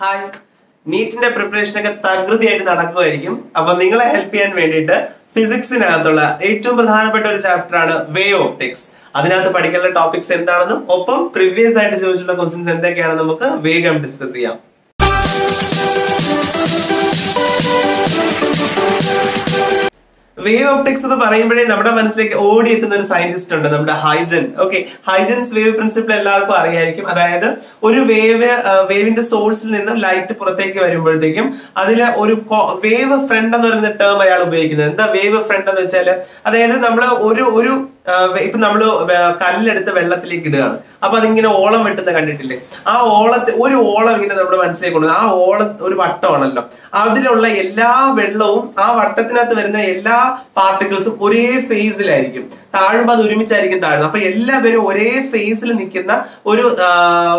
Hi, നീറ്റിന്റെ പ്രിപ്പറേഷനൊക്കെ തകൃതിയായിട്ട് നടക്കുമായിരിക്കും. അപ്പൊ നിങ്ങളെ help ചെയ്യാൻ വേണ്ടിയിട്ട് ഫിസിക്സിനകത്തുള്ള ഏറ്റവും പ്രധാനപ്പെട്ട ഒരു ചാപ്റ്റർ ആണ് വേവ് ഓപ്റ്റിക്സ്. അതിനകത്ത് പഠിക്കാനുള്ള ടോപ്പിക്സ് എന്താണെന്നും ഒപ്പം പ്രീവിയസ് ആയിട്ട് ചോദിച്ചിട്ടുള്ള ക്വസ്റ്റ്യൻസ് എന്തൊക്കെയാണെന്ന് നമുക്ക് വേഗം ഡിസ്കസ് ചെയ്യാം. വേവ് ഓപ്റ്റിക്സ് എന്ന് പറയുമ്പോഴേ നമ്മുടെ മനസ്സിലേക്ക് ഓടിയെത്തുന്ന ഒരു സയന്റിസ്റ്റ് ഉണ്ട്, നമ്മുടെ hygiene. Okay, Huygens wave principle എല്ലാവർക്കും അറിയായിരിക്കും. അതായത് ഒരു വേവിന്റെ സോഴ്സിൽ നിന്ന് ലൈറ്റ് പുറത്തേക്ക് വരുമ്പോഴത്തേക്കും അതില് ഒരു വേവ് ഫ്രണ്ട് എന്ന് പറയുന്ന ടേം അയാൾ ഉപയോഗിക്കുന്നത്. എന്താ വേവ് ഫ്രണ്ട് എന്ന് വെച്ചാല്, അതായത് നമ്മള് ഒരു ഇപ്പൊ നമ്മള് കല്ലെടുത്ത് വെള്ളത്തിലേക്ക് ഇടുകയാണ്. അപ്പൊ അതിങ്ങനെ ഓളം വെട്ടുന്ന കണ്ടിട്ടില്ലേ? ആ ഒരു ഓളം ഇങ്ങനെ നമ്മുടെ മനസ്സിലേക്ക് കൊണ്ടുവന്നത്. ആ ഓളം ഒരു വട്ടമാണല്ലോ, അതിലുള്ള എല്ലാ വെള്ളവും ആ വട്ടത്തിനകത്ത് വരുന്ന എല്ലാ പാർട്ടിക്കിൾസും ഒരേ ഫേസിലായിരിക്കും. താഴുമ്പോൾ അത് ഒരുമിച്ചായിരിക്കും താഴുന്നത്. അപ്പൊ എല്ലാവരും ഒരേ ഫേസിൽ നിൽക്കുന്ന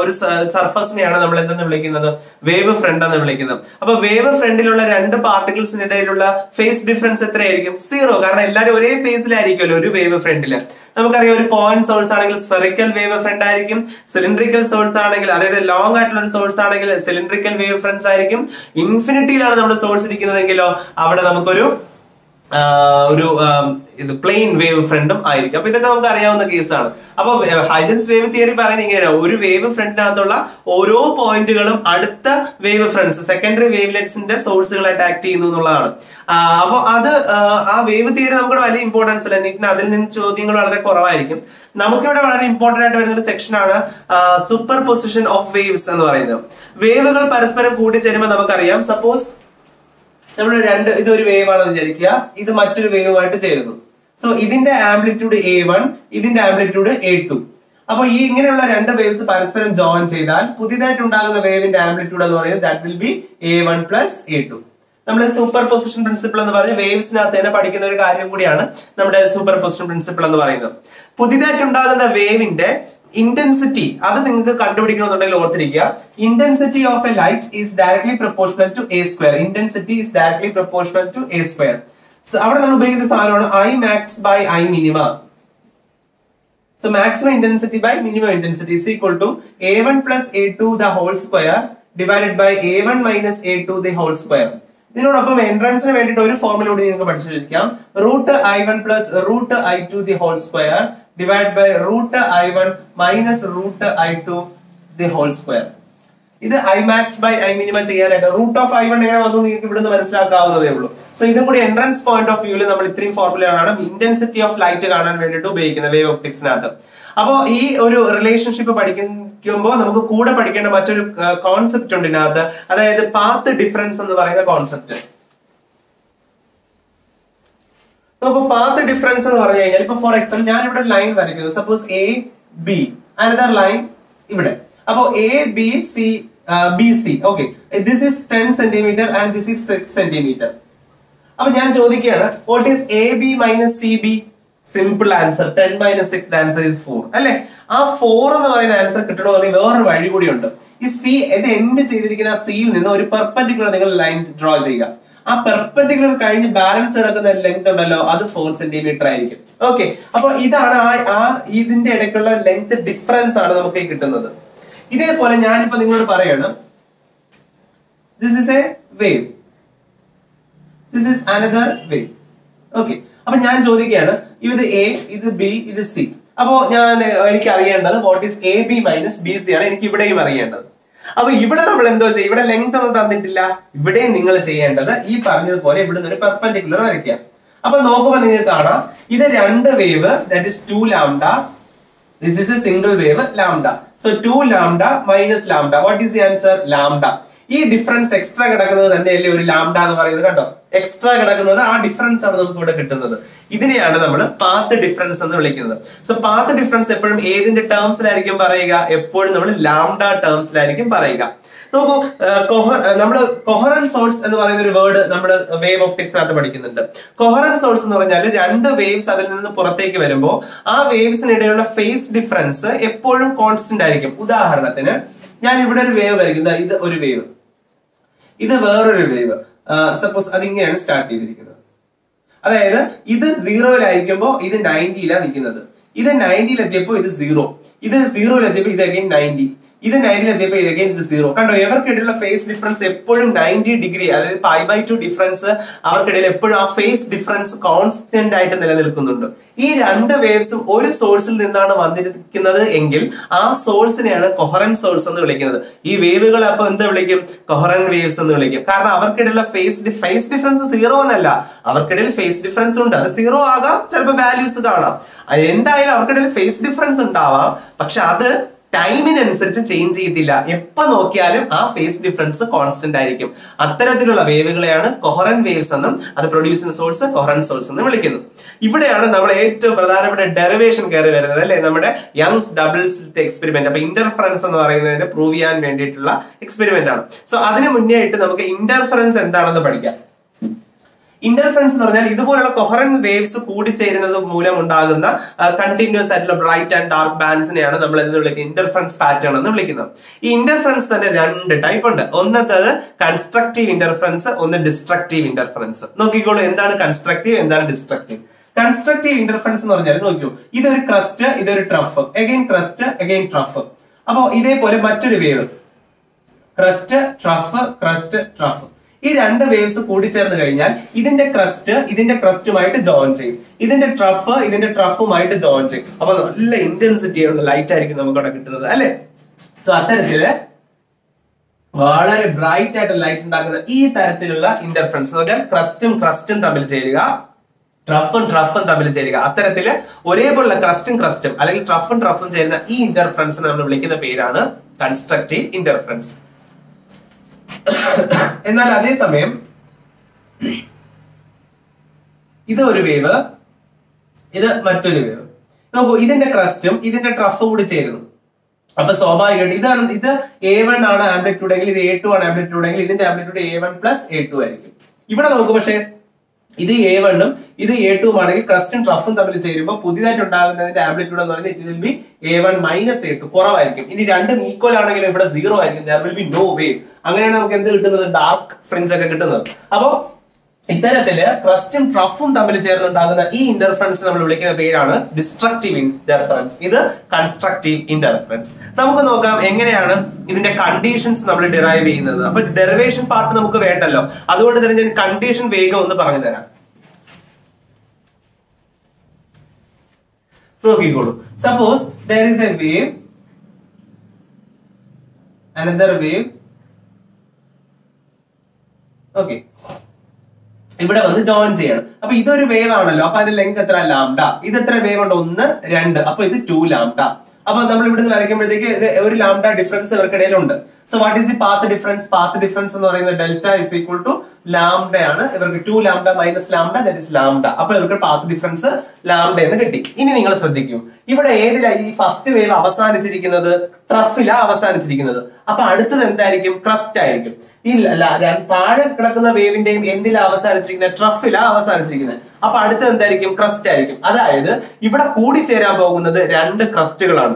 ഒരു സർഫസിനെയാണ് നമ്മൾ എന്തെന്ന് വിളിക്കുന്നത്? വേവ് ഫ്രണ്ട് എന്ന് വിളിക്കുന്നത്. അപ്പൊ വേവ് ഫ്രണ്ടിലുള്ള രണ്ട് പാർട്ടിക്കിൾസിനിടയിലുള്ള ഫേസ് ഡിഫറൻസ് എത്രയായിരിക്കും? 0. കാരണം എല്ലാവരും ഒരേ ഫേസിലായിരിക്കുമല്ലോ ഒരു വേവ് ഫ്രണ്ടിൽ. നമുക്കറിയാം, ഒരു പോയിന്റ് സോഴ്സ് ആണെങ്കിൽ സ്ഫെറിക്കൽ വേവ് ഫ്രണ്ട് ആയിരിക്കും. സിലിണ്ടറിക്കൽ സോഴ്സ് ആണെങ്കിൽ, അതായത് ലോങ് ആയിട്ടുള്ള ഒരു സോഴ്സ് ആണെങ്കിൽ സിലിണ്ടറിക്കൽ വേവ് ഫ്രണ്ട്സ് ആയിരിക്കും. ഇൻഫിനിറ്റിയിലാണ് നമ്മുടെ സോഴ്സ് ഇരിക്കുന്നതെങ്കിലോ അവിടെ നമുക്കൊരു പ്ലെയിൻ വേവ് ഫ്രണ്ടും ആയിരിക്കും. അപ്പൊ ഇതൊക്കെ നമുക്ക് അറിയാവുന്ന കേസാണ്. അപ്പൊ ഹൈജൻസ് വേവ് തിയറി പറയുന്നത് ഇങ്ങനെയാണ്: ഒരു വേവ് ഫ്രണ്ടിനകത്തുള്ള ഓരോ പോയിന്റുകളും അടുത്ത വേവ് ഫ്രണ്ട്സ്, സെക്കൻഡറി വേവ്ലെറ്റ്സിന്റെ സോഴ്സുകളായിട്ട് ആക്ട് ചെയ്യുന്നു എന്നുള്ളതാണ്. അപ്പൊ ആ വേവ് തിയറി നമുക്ക് വലിയ ഇമ്പോർട്ടൻസ് അല്ല. നീറ്റിന് അതിൽ നിന്ന് ചോദ്യങ്ങൾ വളരെ കുറവായിരിക്കും. നമുക്കിവിടെ വളരെ ഇമ്പോർട്ടന്റ് ആയിട്ട് വരുന്ന ഒരു സെക്ഷനാണ് സൂപ്പർ പൊസിഷൻ ഓഫ് വേവ്സ് എന്ന് പറയുന്നത്. വേവുകൾ പരസ്പരം കൂട്ടിച്ചേരുമ്പോൾ നമുക്കറിയാം, സപ്പോസ് നമ്മൾ ഇതൊരു വേവ് ആണെന്ന് വിചാരിക്കുക, ഇത് മറ്റൊരു വേവുമായിട്ട് ചേരുന്നു. സോ ഇതിന്റെ ആംപ്ലിറ്റ്യൂഡ് A1, ഇതിന്റെ ആംപ്ലിറ്റ്യൂഡ് A2. അപ്പൊ ഈ ഇങ്ങനെയുള്ള രണ്ട് വേവ്സ് പരസ്പരം ജോയിൻ ചെയ്താൽ പുതിയതായിട്ട് ഉണ്ടാകുന്ന വേവിന്റെ ആംപ്ലിറ്റ്യൂഡ് എന്ന് പറയുന്നത് that will be A1 plus A2. നമ്മുടെ സൂപ്പർ പൊസിഷൻ പ്രിൻസിപ്പിൾ എന്ന് പറഞ്ഞ വേവ്സിനകത്ത് തന്നെ പഠിക്കുന്ന ഒരു കാര്യം കൂടിയാണ് നമ്മുടെ സൂപ്പർ പൊസിഷൻ പ്രിൻസിപ്പിൾ എന്ന് പറയുന്നത്. പുതിയതായിട്ട് ഉണ്ടാകുന്ന വേവിന്റെ ഇന്റൻസിറ്റി അത് നിങ്ങൾക്ക് കണ്ടുപിടിക്കണമെന്നുണ്ടെങ്കിൽ ഓർത്തിരിക്കുക. Intensity of a light is directly proportional to A square. Intensity is directly proportional to A square. അവിടെ നമ്മൾ ഉപയോഗിക്കുന്ന സാധനമാണ് I max by I minima. So maximum intensity by minimum intensity is equal to A1 plus A2 the whole square divided by A1 minus A2 the whole square. ഇതിനോടൊപ്പം എൻട്രൻസിന് വേണ്ടിയിട്ട് ഒരു formula നിങ്ങൾക്ക് പഠിച്ചിരിക്കാം: √I1 plus √I2 the whole square divided by √I1 minus √I2 the whole square. ഇത് I max by I minima ചെയ്യാനായിട്ട് √I1 എങ്ങനെ വന്നു നിങ്ങൾക്ക് ഇവിടുന്ന് മനസ്സിലാക്കാവുന്നതേ ഉള്ളൂ. സോ ഇതും കൂടി എൻട്രൻസ് പോയിന്റ് ഓഫ് വ്യൂവിൽ നമ്മൾ ഇത്രയും ഫോർമുലയാണ് ഇന്റൻസിറ്റി ഓഫ് ലൈറ്റ് കാണാൻ വേണ്ടിയിട്ട് ഉപയോഗിക്കുന്നത് വേവ് ഒപ്റ്റിക്സിനകത്ത്. അപ്പോ ഈ ഒരു റിലേഷൻഷിപ്പ് പഠിക്കുമ്പോൾ നമുക്ക് കൂടെ പഠിക്കേണ്ട മറ്റൊരു കോൺസെപ്റ്റ് ഉണ്ട് ഇതിനകത്ത്, അതായത് പാത്ത് ഡിഫറൻസ് എന്ന് പറയുന്ന കോൺസെപ്റ്റ്. നമുക്ക് പാത്ത് ഡിഫറൻസ് എന്ന് പറഞ്ഞു കഴിഞ്ഞാൽ, ഇപ്പൊ ഫോർ എക്സാമ്പിൾ ഞാൻ ഇവിടെ ലൈൻ വരയ്ക്കുന്നു. സപ്പോസ് AB, അനദർ ലൈൻ ഇവിടെ. അപ്പോ ABC, okay, this is 10 centimetre and this is 6 centimetre. അപ്പൊ ഞാൻ ചോദിക്കുകയാണ്, what is AB minus CB? Simple answer 10 minus 6, the answer is 4. അല്ലെ? ആ 4 എന്ന് പറയുന്ന ആൻസർ കിട്ടണമെങ്കിൽ വേറൊരു വഴി കൂടിയുണ്ട്. ഈ ഇത് എൻഡ് ചെയ്തിരിക്കുന്ന സിയിൽ നിന്ന് ഒരു പെർപെൻഡിക്കുലർ നിങ്ങൾ ലൈൻ ഡ്രോ ചെയ്യുക. ആ പെർപെൻഡിക്കുലർ കഴിഞ്ഞ് ബാലൻസ് കിടക്കുന്ന ലെങ്ത് ഉണ്ടല്ലോ, അത് 4 സെന്റിമീറ്റർ ആയിരിക്കും. ഓക്കെ, അപ്പൊ ഇതാണ് ഇതിന്റെ ഇടയ്ക്കുള്ള ലെങ്ത് ഡിഫറൻസ് ആണ് നമുക്ക് കിട്ടുന്നത്. ഇതേപോലെ ഞാനിപ്പോ നിങ്ങളോട് പറയാണ്, this is A wave, this is another wave. Okay, അപ്പൊ ഞാൻ ചോദിക്കുകയാണ്, ഇത് A, ഇത് B, ഇത് C. അപ്പോ എനിക്ക് അറിയേണ്ടത് what is AB minus BC ആണ് എനിക്ക് ഇവിടെയും അറിയേണ്ടത്. അപ്പൊ ഇവിടെ നമ്മൾ എന്തോ ചെയ്യും? ഇവിടെ ലെങ്ത് ഒന്നും തന്നിട്ടില്ല. ഇവിടെയും നിങ്ങൾ ചെയ്യേണ്ടത് ഈ പറഞ്ഞതുപോലെ ഇവിടുന്ന് ഒരു പെർപെൻഡിക്കുലർ വരയ്ക്കാം. അപ്പൊ നോക്കുമ്പോൾ നിങ്ങൾക്ക് കാണാം, ഇത് രണ്ട് wave, that is 2 lambda. This is a single wave, lambda. So 2 lambda minus lambda. What is the answer? Lambda. ഈ ഡിഫറൻസ് എക്സ്ട്രാ കിടക്കുന്നത് തന്നെയല്ലേ ഒരു ലാംഡ എന്ന് പറയുന്നത്. കണ്ടോ, എക്സ്ട്രാ കിടക്കുന്നത് ആ ഡിഫറൻസ് ആണ് നമുക്ക് ഇവിടെ കിട്ടുന്നത്. ഇതിനെയാണ് നമ്മൾ പാത്ത് ഡിഫറൻസ് എന്ന് വിളിക്കുന്നത്. സോ പാത്ത് ഡിഫറൻസ് എപ്പോഴും ഏതിന്റെ ടേംസിലായിരിക്കും പറയുക? എപ്പോഴും നമ്മൾ ലാംഡ ടേംസിലായിരിക്കും പറയുക. നോക്കൂ, നമ്മൾ കൊഹറന്റ് സോഴ്സ് എന്ന് പറയുന്ന ഒരു വേർഡ് നമ്മുടെ വേവ് ഒപ്റ്റിക്സിനകത്ത് പഠിക്കുന്നുണ്ട്. കൊഹറന്റ് സോഴ്സ് എന്ന് പറഞ്ഞാൽ രണ്ട് വേവ്സ് അതിൽ നിന്ന് പുറത്തേക്ക് വരുമ്പോൾ ആ വേവ്സിനിടയിലുള്ള ഫേസ് ഡിഫറൻസ് എപ്പോഴും കോൺസ്റ്റന്റ് ആയിരിക്കും. ഉദാഹരണത്തിന് ഞാൻ ഇവിടെ ഒരു വേവ് വരയ്ക്കുന്നത്, ഇത് ഒരു വേവ്, ഇത് വേറൊരു വേവ്. സപ്പോസ് അതിങ്ങനെയാണ് സ്റ്റാർട്ട് ചെയ്തിരിക്കുന്നത്. അതായത് ഇത് 0-ലായിരിക്കുമ്പോൾ ഇത് 90-ലാണ് നിൽക്കുന്നത്. ഇത് 90-ലെത്തിയപ്പോൾ ഇത് 0, ഇത് 0-ലെത്തിയപ്പോൾ ഇത് അഗൈൻ 90, ഇത് 90 എത്തിയപ്പോൾ ഇത് 0. കണ്ടോ, ഇവർക്കിടയിലുള്ള ഫേസ് ഡിഫറൻസ് എപ്പോഴും 90 ഡിഗ്രി, അതായത് π/2 ഡിഫറൻസ് അവർക്കിടയിൽ എപ്പോഴും ആ ഫേസ് ഡിഫറൻസ് കോൺസ്റ്റന്റ് ആയിട്ട് നിലനിൽക്കുന്നുണ്ട്. ഈ രണ്ട് വേവ്സും ഒരു സോഴ്സിൽ നിന്നാണ് വന്നിരിക്കുന്നത് എങ്കിൽ ആ സോഴ്സിനെയാണ് കൊഹറന്റ് സോഴ്സ് എന്ന് വിളിക്കുന്നത്. ഈ വേവുകൾ അപ്പൊ എന്ത് വിളിക്കും? കൊഹറന്റ് വേവ്സ് എന്ന് വിളിക്കും. കാരണം അവർക്കിടയിലുള്ള ഫേസ് ഡിഫറൻസ് 0 എന്നല്ല, അവർക്കിടയിൽ ഫേസ് ഡിഫറൻസ് ഉണ്ട്. അത് 0 ആകാം, ചിലപ്പോൾ വാല്യൂസ് കാണാം. എന്തായാലും അവർക്കിടയിൽ ഫേസ് ഡിഫറൻസ് ഉണ്ടാവാം, പക്ഷെ അത് ടൈമിനനുസരിച്ച് ചേഞ്ച് ചെയ്തില്ല. എപ്പോ നോക്കിയാലും ആ ഫേസ് ഡിഫറൻസ് കോൺസ്റ്റന്റ് ആയിരിക്കും. അത്തരത്തിലുള്ള വേവുകളെയാണ് കൊഹറന്റ് വേവ്സ് എന്നും അത് പ്രൊഡ്യൂസ് ചെയ്യുന്ന സോഴ്സ് കൊഹറന്റ് സോഴ്സ് എന്നും വിളിക്കുന്നത്. ഇവിടെയാണ് നമ്മൾ ഏറ്റവും പ്രധാനപ്പെട്ട ഡെറിവേഷൻ കയറി വരുന്നത്, അല്ലെ? നമ്മുടെ യങ്സ് ഡബിൾ സ്ലിറ്റ് എക്സ്പെരിമെന്റ്. അപ്പൊ ഇന്റർഫറൻസ് എന്ന് പറയുന്നതിന് പ്രൂവ് ചെയ്യാൻ വേണ്ടിയിട്ടുള്ള എക്സ്പെരിമെന്റ് ആണ്. സോ അതിന് മുന്നേ ആയിട്ട് നമുക്ക് ഇന്റർഫറൻസ് എന്താണെന്ന് പഠിക്കാം. ഇന്റർഫറൻസ് എന്ന് പറഞ്ഞാൽ ഇതുപോലുള്ള കൊഹറന്റ് വേവ്സ് കൂടിച്ചേരുന്നത് മൂലം ഉണ്ടാകുന്ന കണ്ടിന്യൂസ് ആയിട്ടുള്ള ബ്രൈറ്റ് ആൻഡ് ഡാർക്ക് ബാൻഡ്സിനെയാണ് നമ്മൾ എന്ത് വിളിക്കുന്നത്? ഇന്റർഫറൻസ് പാറ്റേൺ എന്ന് വിളിക്കുന്നത്. ഈ ഇന്റർഫറൻസ് തന്നെ രണ്ട് ടൈപ്പ് ഉണ്ട്. ഒന്നത്തേത് കൺസ്ട്രക്റ്റീവ് ഇന്റർഫറൻസ്, ഒന്ന് ഡിസ്ട്രക്റ്റീവ് ഇന്റർഫറൻസ്. നോക്കിക്കോളൂ, എന്താണ് കൺസ്ട്രക്റ്റീവ്, എന്താണ് ഡിസ്ട്രക്റ്റീവ്. കൺസ്ട്രക്റ്റീവ് ഇന്റർഫറൻസ് എന്ന് പറഞ്ഞാൽ നോക്കൂ, ഇതൊരു ക്രസ്റ്റ്, ഇതൊരു trough, again crest, again trough. അപ്പോ ഇതേപോലെ മറ്റൊരു wave, crest trough, crest trough. ഈ രണ്ട് വേവ്സ് കൂടിച്ചേർന്ന് കഴിഞ്ഞാൽ ഇതിന്റെ ക്രസ്റ്റുമായിട്ട് ജോയിൻ ചെയ്യും, ഇതിന്റെ ട്രഫുമായിട്ട് ജോയിൻ ചെയ്യും. അപ്പൊ നല്ല ഇന്റൻസിറ്റിയുള്ള ലൈറ്റ് ആയിരിക്കും നമുക്ക് അവിടെ കിട്ടുന്നത്, അല്ലെ? സോ അത്തരത്തില് വളരെ ബ്രൈറ്റ് ആയിട്ട് ലൈറ്റ് ഉണ്ടാക്കുന്ന ഈ തരത്തിലുള്ള ഇന്റർഫറൻസ് എന്ന് പറഞ്ഞാൽ ക്രസ്റ്റും തമ്മിൽ ചേരുക, ട്രഫും തമ്മിൽ ചേരുക. അത്തരത്തില് ഒരേപോലുള്ള ക്രസ്റ്റും അല്ലെങ്കിൽ ട്രഫും ചേരുന്ന ഈ ഇന്റർഫറൻസിനെ നമ്മൾ വിളിക്കുന്ന പേരാണ് കൺസ്ട്രക്റ്റീവ് ഇന്റർഫറൻസ്. എന്നാൽ അതേസമയം ഇത് ഒരു വേവ്, ഇത് മറ്റൊരു വേവ്. നോക്കൂ, ഇതിന്റെ ക്രസ്റ്റും ഇതിന്റെ ട്രഫും കൂടി ചേരുന്നു. അപ്പൊ സ്വാഭാവികമായിട്ട് ഇത് A1 ആണ് ആംപ്ലിറ്റ്യൂഡ് എങ്കിൽ, ഇത് A2 ആണ് ആംപ്ലിറ്റ്യൂഡ് എങ്കിൽ ഇതിന്റെ ആംപ്ലിറ്റ്യൂഡ് A1 + A2 ആയിരിക്കും. ഇവിടെ നോക്കൂ, പക്ഷേ ഇത് A1 ഇത് A2 ആണെങ്കിൽ ക്രസ്റ്റും ട്രഫും തമ്മിൽ ചേരുമ്പോൾ പുതിയതായിട്ട് ഉണ്ടാകുന്നതിന്റെ ആംപ്ലിറ്റ്യൂഡ് എന്ന് പറയുന്നത് ഇത് വിൽ ബി A1 - A2, കുറവായിരിക്കും. ഇനി രണ്ടും ഈക്വൽ ആണെങ്കിലും ഇവിടെ 0 ആയിരിക്കും. there will be no wave. അങ്ങനെയാണ് നമുക്ക് എന്ത് കിട്ടുന്നത്? ഡാർക്ക് ഫ്രിഞ്ച് ഒക്കെ കിട്ടുന്നത്. അപ്പോ ഇത്തരത്തില് ക്രസ്റ്റും ട്രഫും തമ്മിൽ ചേർന്നുണ്ടാകുന്ന ഈ ഇന്റർഫറൻസ് നമ്മൾ വിളിക്കുന്ന പേരാണ് ഡിസ്ട്രക്റ്റീവ് ഇന്റർഫറൻസ്. ഇത് കൺസ്ട്രക്റ്റീവ് ഇന്റർഫറൻസ്. നമുക്ക് നോക്കാം എങ്ങനെയാണ് ഇതിന്റെ കണ്ടീഷൻസ് നമ്മൾ ഡിറൈവ് ചെയ്യുന്നത്. അപ്പൊ ഡെറിവേഷൻ പാർട്ട് നമുക്ക് വേണ്ടല്ലോ, അതുകൊണ്ട് തന്നെ ഞാൻ കണ്ടീഷൻ വേഗം ഒന്ന് പറഞ്ഞു തരാം. നോക്കിക്കോളൂ, suppose there is a wave, another wave, okay, ഇവിടെ വന്ന് ജോയിൻ ചെയ്യണം. അപ്പൊ ഇതൊരു വേവ് ആണല്ലോ, അപ്പൊ അതിന്റെ ലെങ്ത് എത്ര? ലാംഡ. ഇത് എത്ര വേവ് ഉണ്ട്? 1, 2, അപ്പൊ ഇത് 2 ലാംഡ. അപ്പൊ നമ്മൾ ഇവിടുന്ന് വരയ്ക്കുമ്പോഴത്തേക്ക് ഒരു ലാംഡ ഡിഫറൻസ് ഇവർക്കിടയിലുണ്ട്. So what is the path difference? Path difference എന്ന് പറയുന്നത് delta is equal to lambda ആണ്. ഇവർക്ക് 2 lambda minus lambda, that is lambda. അപ്പൊ ഇവർക്ക് പാത്ത് ഡിഫറൻസ് ലാംഡ എന്ന് കിട്ടി. ഇനി നിങ്ങൾ ശ്രദ്ധിക്കൂ, ഇവിടെ ഏതിലാ ഈ ഫസ്റ്റ് വേവ് അവസാനിച്ചിരിക്കുന്നത്? ട്രഫിലാ അവസാനിച്ചിരിക്കുന്നത്. അപ്പൊ അടുത്തത് എന്തായിരിക്കും? ക്രസ്റ്റ് ആയിരിക്കും. ഈ താഴെ കിടക്കുന്ന വേവിന്റെയും എന്തിലാ അവസാനിച്ചിരിക്കുന്നത്? ട്രഫിലാ അവസാനിച്ചിരിക്കുന്നത്. അപ്പൊ അടുത്തത് എന്തായിരിക്കും? ക്രസ്റ്റ് ആയിരിക്കും. അതായത് ഇവിടെ കൂടിച്ചേരാൻ പോകുന്നത് രണ്ട് ക്രസ്റ്റുകളാണ്.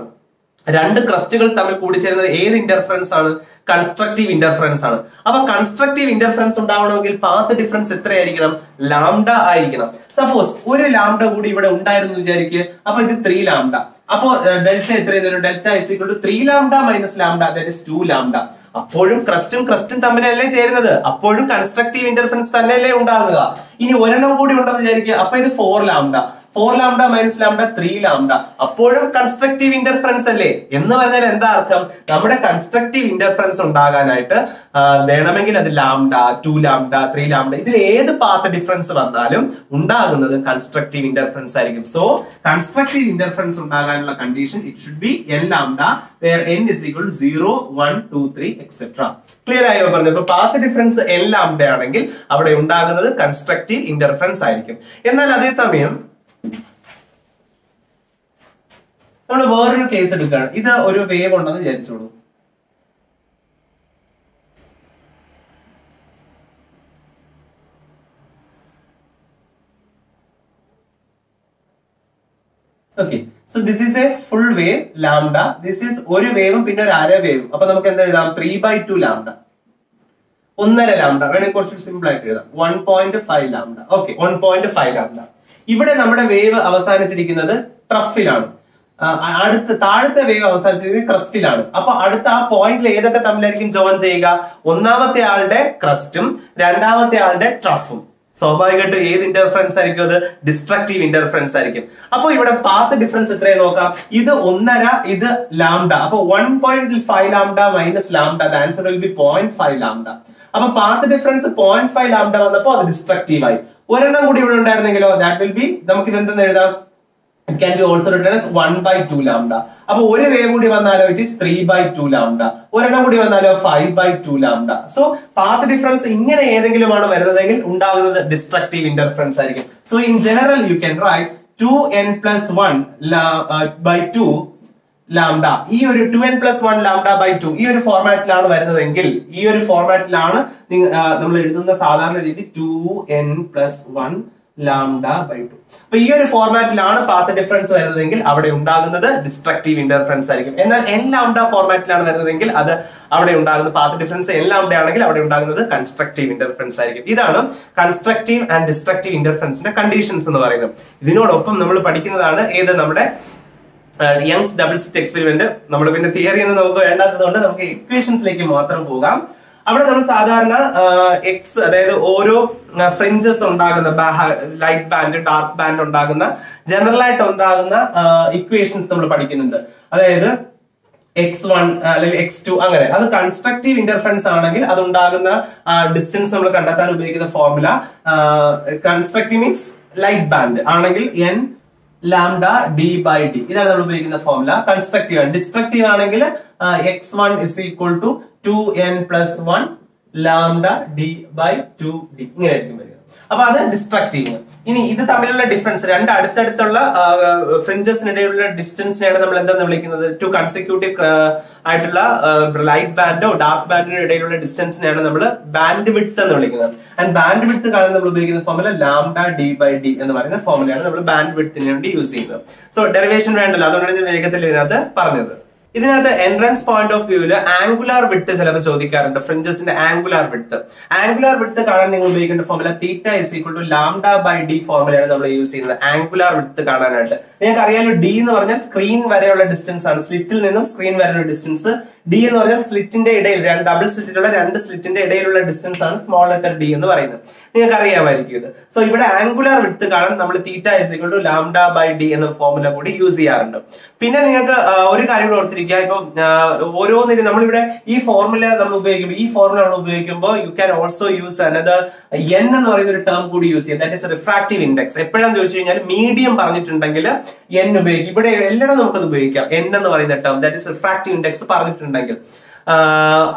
രണ്ട് ക്രസ്റ്റുകൾ തമ്മിൽ കൂടിച്ചേരുന്നത് ഏത് ഇന്റർഫറൻസ് ആണ്? കൺസ്ട്രക്റ്റീവ് ഇന്റർഫറൻസ് ആണ്. അപ്പൊ കൺസ്ട്രക്റ്റീവ് ഇന്റർഫറൻസ് ഉണ്ടാവണമെങ്കിൽ പാത്ത് ഡിഫറൻസ് എത്രയായിരിക്കണം? ലാംഡ ആയിരിക്കണം. സപ്പോസ് ഒരു ലാംഡ കൂടി ഇവിടെ ഉണ്ടായിരുന്നു വിചാരിക്കുക, അപ്പൊ ഇത് 3 ലാംഡ. അപ്പോ ഡെൽറ്റ എത്രയായിരുന്നു? Delta is equal to 3 lambda minus lambda, that is 2 lambda. അപ്പോഴും ക്രസ്റ്റും തമ്മിലല്ലേ ചേരുന്നത്, അപ്പോഴും കൺസ്ട്രക്റ്റീവ് ഇന്റർഫറൻസ് തന്നെയല്ലേ ഉണ്ടാകുക. ഇനി ഒരെണ്ണം കൂടി ഉണ്ടെന്ന് വിചാരിക്കുക, അപ്പൊ ഇത് 4 lambda. 4 lambda minus lambda 3 lambda, അപ്പോഴും കൺസ്ട്രക്റ്റീവ് ഇന്റർഫറൻസ് അല്ലേ? എന്ന് പറഞ്ഞാൽ എന്താ അർത്ഥം? നമ്മുടെ കൺസ്ട്രക്റ്റീവ് ഇന്റർഫറൻസ് ഉണ്ടാകാനായിട്ട് വേണമെങ്കിൽ അത് ലാംഡ, 2 ലാംഡ, 3 ലാംഡ, ഇതിൽ ഏത് പാത്ത് ഡിഫറൻസ് വന്നാലും ഉണ്ടാകുന്നത് കൺസ്ട്രക്റ്റീവ് ഇന്റർഫറൻസ് ആയിരിക്കും. സോ കൺസ്ട്രക്റ്റീവ് ഇന്റർഫറൻസ് ഉണ്ടാകാനുള്ള condition it should be n lambda where n is equal to 0, 1, 2, 3 etc. Clear ആയോ പറഞ്ഞു? ഇപ്പൊ പാത്ത് ഡിഫറൻസ് n ലാംഡ ആണെങ്കിൽ അവിടെ ഉണ്ടാകുന്നത് കൺസ്ട്രക്റ്റീവ് ഇന്റർഫറൻസ് ആയിരിക്കും. എന്നാൽ അതേസമയം നമ്മൾ വേറൊരു കേസ് എടുക്കുകയാണ്. ഇത് ഒരു വേവ് ഉണ്ടെന്ന് വിചാരിച്ചോളൂ. Okay, so this is a full wave lambda. This is ഒരു വേവും പിന്നെ ഒരു അര വേവും. അപ്പൊ നമുക്ക് എന്താ എഴുതാം? 3/2 ലാംഡ, 1.5 ലാംഡ. വേണമെങ്കിൽ കുറച്ച് സിമ്പിൾ ആയിട്ട് എഴുതാം. 1.5 ലാംഡ. Okay, 1.5 lambda. ഇവിടെ നമ്മുടെ വേവ് അവസാനിച്ചിരിക്കുന്നത് ട്രഫിലാണ്. അടുത്ത താഴത്തെ വേവ് അവസാനിച്ചത് ക്രസ്റ്റിലാണ്. അപ്പൊ അടുത്ത ആ പോയിന്റിൽ ഏതൊക്കെ തമ്മിലായിരിക്കും ജോയിൻ ചെയ്യുക? ഒന്നാമത്തെ ആളുടെ ക്രസ്റ്റും രണ്ടാമത്തെ ആളുടെ ട്രഫും. സ്വാഭാവികമായിട്ടും ഏത് ഇന്റർഫറൻസ് ആയിരിക്കും? അത് ഡിസ്ട്രക്റ്റീവ് ഇന്റർഫറൻസ് ആയിരിക്കും. അപ്പൊ ഇവിടെ പാത്ത് ഡിഫറൻസ് എത്രയും നോക്കാം. ഇത് 1.5, ഇത് ലാംഡ. അപ്പൊ 1.5 lambda minus lambda, the answer will be 0.5 lambda. അപ്പൊ പാത്ത് ഡിഫറൻസ് 0.5 ലാംഡ വന്നപ്പോ അത് ഡിസ്ട്രക്റ്റീവ് ആയി. ഒരെണ്ണം കൂടി ഇവിടെ ഉണ്ടായിരുന്നെങ്കിലോ, ദാറ്റ് വിൽ ബി, നമുക്ക് ഇത് എന്തെന്ന് എഴുതാം? It can be also written as 1/2 lambda. അപ്പൊ ഒരു വേവ് കൂടി വന്നാലോ ഇറ്റ് ഈസ് 3/2 lambda. ഒരെണ്ണം കൂടി വന്നാലോ 5/2 lambda. സോ പാത്ത് ഡിഫറൻസ് ഇങ്ങനെ ഏതെങ്കിലും ആണ് വരുന്നതെങ്കിൽ ഉണ്ടാകുന്നത് ഡിസ്ട്രക്റ്റീവ് ഇന്റർഫറൻസ് ആയിരിക്കും. So in general you can write 2n+1/2 lambda. ഈ ഒരു 2n+1 λ/2 ഈ ഒരു ഫോർമാറ്റിലാണ് വരുന്നതെങ്കിൽ, ഈ ഒരു ഫോർമാറ്റിലാണ് നമ്മൾ എഴുതുന്ന സാധാരണ രീതി 2n+1 λ/2. അപ്പൊ ഈ ഒരു ഫോർമാറ്റിലാണ് പാത്ത് ഡിഫറൻസ് വരുന്നതെങ്കിൽ അവിടെ ഉണ്ടാകുന്നത് ഡിസ്ട്രക്റ്റീവ് ഇന്റർഫറൻസ് ആയിരിക്കും. എന്നാൽ n ലാംഡ ഫോർമാറ്റിലാണ് വരുന്നതെങ്കിൽ അത് അവിടെ ഉണ്ടാകുന്ന പാത്ത് ഡിഫറൻസ് n ലാംഡ ആണെങ്കിൽ അവിടെ ഉണ്ടാകുന്നത് കൺസ്ട്രക്റ്റീവ് ഇന്റർഫറൻസ് ആയിരിക്കും. ഇതാണ് കൺസ്ട്രക്റ്റീവ് ആൻഡ് ഡിസ്ട്രക്റ്റീവ് ഇന്റർഫറൻസിന്റെ കണ്ടീഷൻസ് എന്ന് പറയുന്നത്. ഇതിനോടൊപ്പം നമ്മൾ പഠിക്കുന്നതാണ് ഏത്, നമ്മുടെ യങ്സ് ഡബിൾ സ്ലിറ്റ് എക്സ്പെരിമെന്റ്. നമ്മൾ പിന്നെ തിയറി ഒന്നും നമുക്ക് വേണ്ടാത്തതുകൊണ്ട് നമുക്ക് ഇക്വേഷൻസിലേക്ക് മാത്രം പോകാം. അവിടെ നമ്മൾ സാധാരണ എക്സ്, അതായത് ഓരോ ഫ്രിഞ്ചസ് ഉണ്ടാകുന്ന ലൈറ്റ് ബാൻഡ് ഡാർക്ക് ബാൻഡ് ഉണ്ടാകുന്ന ജനറൽ ആയിട്ട് ഉണ്ടാകുന്ന ഇക്വേഷൻസ് നമ്മൾ പഠിക്കുന്നുണ്ട്. അതായത് x1 അല്ലെങ്കിൽ x2 അങ്ങനെ. അത് കൺസ്ട്രക്റ്റീവ് ഇന്റർഫറൻസ് ആണെങ്കിൽ അത് ഉണ്ടാകുന്ന ഡിസ്റ്റൻസ് നമ്മൾ കണ്ടെത്താൻ ഉപയോഗിക്കുന്ന formula, constructive means light band ആണെങ്കിൽ n ലാംഡ d/d, ഇതാണ് നമ്മൾ ഉപയോഗിക്കുന്ന ഫോർമുല. കൺസ്ട്രക്റ്റീവ് ആണ്. ഡിസ്ട്രക്റ്റീവ് ആണെങ്കിൽ x1 is equal to 2n+1 lambda d/2d, ഇങ്ങനെ ആയിരിക്കും വരിക. അപ്പൊ അത് ഡിസ്ട്രക്റ്റീവ്. ഇനി ഇത് തമ്മിലുള്ള ഡിഫറൻസ്, രണ്ട് അടുത്തടുത്തുള്ള ഫ്രിഞ്ചസിനിടയിലുള്ള ഡിസ്റ്റൻസിനെയാണ് നമ്മൾ എന്താന്ന് വിളിക്കുന്നത്? ടു കൺസിക്യൂട്ടീവ് ആയിട്ടുള്ള ലൈറ്റ് ബാൻഡോ ഡാർക്ക് ബാൻഡിനോ ഇടയിലുള്ള ഡിസ്റ്റൻസിനെയാണ് നമ്മൾ ബാൻഡ് വിഡ്ത്ത് എന്ന് വിളിക്കുന്നത്. ആൻഡ് ബാൻഡ് വിഡ്ത്ത് കാണാൻ നമ്മൾ ഉപയോഗിക്കുന്ന ഫോർമുല ലാംഡ d/d എന്ന് പറയുന്ന ഫോർമുലയാണ് നമ്മൾ ബാൻഡ് വിഡ്ത്തിന് വേണ്ടി യൂസ് ചെയ്യുന്നത്. സോ ഡെറിവേഷൻ വേണ്ടല്ലോ, അതുകൊണ്ടാണ് ഞാൻ വേഗത്തിൽ ഇതിനകത്ത് പറഞ്ഞത്. ഇതിനകത്ത് എൻട്രൻസ് പോയിന്റ് ഓഫ് വ്യൂവില് ആംഗുലാർ വിഡ്ത്ത് ചിലപ്പോൾ ചോദിക്കാറുണ്ട്. ഫ്രിഞ്ചസിന്റെ ആംഗുലാർ വിഡ്ത്ത്. ആംഗുലാർ വിഡ്ത്ത് കാണാൻ നിങ്ങൾ ഉപയോഗിക്കേണ്ട formula theta is equal to λ/d ഫോർമുലയാണ് നമ്മൾ യൂസ് ചെയ്യുന്നത് ആംഗുലാർ വിഡ്ത്ത് കാണാനായിട്ട്. നിങ്ങൾക്ക് അറിയാലോ, ഡി എന്ന് പറഞ്ഞാൽ സ്ക്രീൻ വരെയുള്ള ഡിസ്റ്റൻസ് ആണ്. സ്ലിറ്റിൽ നിന്നും സ്ക്രീൻ വരെയുള്ള ഡിസ്റ്റൻസ്. ഡി എന്ന് പറഞ്ഞാൽ സ്ലിറ്റിന്റെ ഇടയിൽ, ഡബിൾ സ്ലിറ്റിലുള്ള രണ്ട് സ്ലിറ്റിന്റെ ഇടയിലുള്ള ഡിസ്റ്റൻസ് ആണ് സ്മോൾ ലെറ്റർ ഡി എന്ന് പറയുന്നത്. നിങ്ങൾക്ക് അറിയാമായിരിക്കും ഇത്. സോ ഇവിടെ ആംഗുലാർ വിഡ്ത്ത് കാണാൻ നമ്മൾ തീറ്റ ഇസ് ഈക്വൽ ടു λ/d എന്ന ഫോർമുല കൂടി യൂസ് ചെയ്യാറുണ്ട്. പിന്നെ നിങ്ങൾക്ക് ഒരു കാര്യം കൂടെ ഓർത്തിരിക്കുക, ഇപ്പൊ ഓരോന്നിനും നമ്മളിവിടെ ഈ ഫോർമുല നമ്മൾ ഉപയോഗിക്കുമ്പോൾ you can also use another n എന്ന് പറയുന്ന ഒരു ടേം കൂടി യൂസ് ചെയ്യാം. That is refractive index. എപ്പോഴാന്ന് ചോദിച്ചു കഴിഞ്ഞാൽ മീഡിയം പറഞ്ഞിട്ടുണ്ടെങ്കിൽ n ഉപയോഗിക്കും. ഇവിടെ എല്ലായിടും നമുക്കത് ഉപയോഗിക്കാം. n എന്ന് പറയുന്ന term, that is refractive index പറഞ്ഞിട്ടുണ്ടെങ്കിൽ.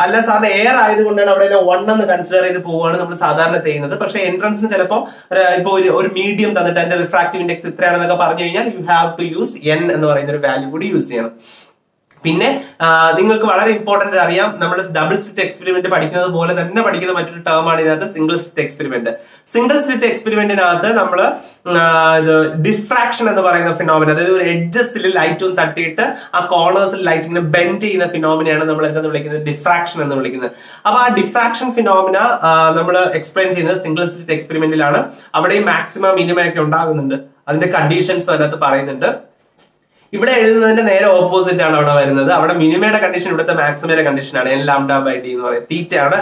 അല്ല സാറിന് എയർ ആയതുകൊണ്ടാണ് അവിടെ 1 എന്ന് കൺസിഡർ ചെയ്ത് പോവുകയാണ് നമ്മൾ സാധാരണ ചെയ്യുന്നത്. പക്ഷെ എൻട്രൻസിന് ചിലപ്പോൾ ഇപ്പൊ ഒരു മീഡിയം തന്നിട്ട് എന്റെ റിഫ്രാക്റ്റീവ് ഇൻഡെക്സ് ഇത്രയാണെന്നൊക്കെ പറഞ്ഞു കഴിഞ്ഞാൽ you have to use n എന്ന് പറയുന്ന ഒരു വാല്യൂ കൂടി യൂസ് ചെയ്യണം. പിന്നെ നിങ്ങൾക്ക് വളരെ ഇമ്പോർട്ടന്റ് അറിയാം, നമ്മൾ ഡബിൾ സ്ലിറ്റ് എക്സ്പെരിമെന്റ് പഠിക്കുന്നത് പോലെ തന്നെ പഠിക്കുന്ന മറ്റൊരു ടേം ആണ് ഇതിനകത്ത് single slit experiment. Single slit എക്സ്പെരിമെന്റിനകത്ത് നമ്മൾ ഡിഫ്രാക്ഷൻ എന്ന് പറയുന്ന ഫിനോമിന, അതായത് ഒരു എഡ്ജസിൽ ലൈറ്റും തട്ടിയിട്ട് ആ കോർണേഴ്സിൽ ലൈറ്റ് ഇങ്ങനെ ബെൻഡ് ചെയ്യുന്ന ഫിനോമിനയാണ് നമ്മൾ എന്തെന്ന് വിളിക്കുന്നത്? ഡിഫ്രാക്ഷൻ എന്ന് വിളിക്കുന്നത്. അപ്പൊ ആ ഡിഫ്രാക്ഷൻ ഫിനോമിന നമ്മൾ എക്സ്പ്ലെയിൻ ചെയ്യുന്നത് സിംഗിൾ സ്ലിറ്റ് എക്സ്പെരിമെന്റിലാണ്. അവിടെയും മാക്സിമം മിനിമം ഒക്കെ ഉണ്ടാകുന്നുണ്ട്. അതിന്റെ കണ്ടീഷൻസ് അതിനകത്ത് പറയുന്നുണ്ട്. ഇവിടെ എഴുതുന്നതിന്റെ നേരെ ഓപ്പോസിറ്റ് ആണ് അവിടെ വരുന്നത്. അവിടെ മിനിമയുടെ കണ്ടീഷൻ ഇവിടുത്തെ മാക്സിമയുടെ കണ്ടീഷൻ ആണ്. n λ/d എന്ന് പറയുന്നത് തീറ്റ ആണ്.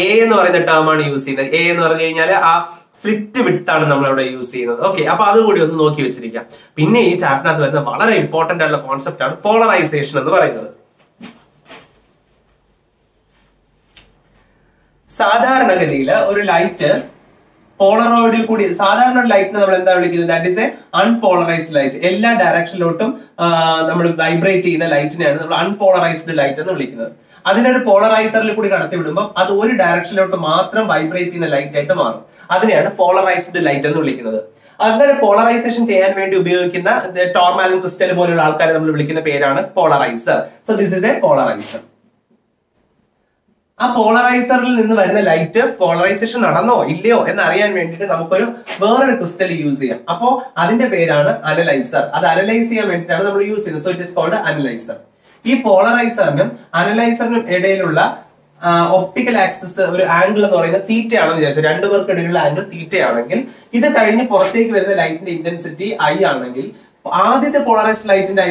a എന്ന് പറയുന്ന ടേം ആണ് യൂസ് ചെയ്യുന്നത്. a എന്ന് പറഞ്ഞു കഴിഞ്ഞാൽ ആ സ്ലിറ്റ് വിഡ്ത്ത് ആണ് നമ്മൾ അവിടെ യൂസ് ചെയ്യുന്നത്. ഓക്കെ, അപ്പൊ അതുകൂടി ഒന്ന് നോക്കി വെച്ചിരിക്കാം. പിന്നെ ഈ ചാപ്റ്ററിനകത്ത് വരുന്ന വളരെ ഇമ്പോർട്ടന്റ് ആയിട്ടുള്ള കോൺസെപ്റ്റ് ആണ് പോളറൈസേഷൻ എന്ന് പറയുന്നത്. സാധാരണഗതിയിൽ ഒരു ലൈറ്റ് പോളറോയിഡിൽ കൂടി, സാധാരണ ലൈറ്റിനെ നമ്മൾ എന്താ വിളിക്കുന്നത്? That is A unpolarised light. എല്ലാ ഡയറക്ഷനിലോട്ടും നമ്മൾ വൈബ്രേറ്റ് ചെയ്യുന്ന ലൈറ്റിനെയാണ് നമ്മൾ അൺപോളറൈസ്ഡ് ലൈറ്റ് എന്ന് വിളിക്കുന്നത്. അതിനൊരു പോളറൈസറിൽ കൂടി കടത്തി വിടുമ്പോൾ അത് ഒരു ഡയറക്ഷനിലോട്ട് മാത്രം വൈബ്രേറ്റ് ചെയ്യുന്ന ലൈറ്റ് ആയിട്ട് മാറും. അതിനെയാണ് പോളറൈസ്ഡ് ലൈറ്റ് എന്ന് വിളിക്കുന്നത്. അങ്ങനെ പോളറൈസേഷൻ ചെയ്യാൻ വേണ്ടി ഉപയോഗിക്കുന്ന ടോർമാലിൻ ക്രിസ്റ്റൽ പോലുള്ള ആൾക്കാരെ നമ്മൾ വിളിക്കുന്ന പേരാണ് polarizer. So this is A polarizer. ആ പോളറൈസറിൽ നിന്ന് വരുന്ന ലൈറ്റ് പോളറൈസേഷൻ നടന്നോ ഇല്ലയോ എന്ന് അറിയാൻ വേണ്ടിയിട്ട് നമുക്കൊരു വേറൊരു ക്രിസ്റ്റൽ യൂസ് ചെയ്യാം. അപ്പോ അതിന്റെ പേരാണ് അനലൈസർ. അത് അനലൈസ് ചെയ്യാൻ വേണ്ടിയിട്ടാണ് നമ്മൾ യൂസ് ചെയ്യുന്നത്. So it is called analyser. ഈ പോളറൈസറിനും അനലൈസറിനും ഇടയിലുള്ള ഒപ്റ്റിക്കൽ ആക്സിസ് ഒരു ആംഗിൾ എന്ന് പറയുന്നത് തീറ്റയാണെന്ന് വിചാരിച്ചു. രണ്ടുപേർക്കിടയിലുള്ള ആംഗിൾ തീറ്റയാണെങ്കിൽ ഇത് കഴിഞ്ഞ് പുറത്തേക്ക് വരുന്ന ലൈറ്റിന്റെ ഇന്റൻസിറ്റി I ആണെങ്കിൽ ആദ്യത്തെ പോളറൈസ്ഡ് ലൈറ്റിന്റെ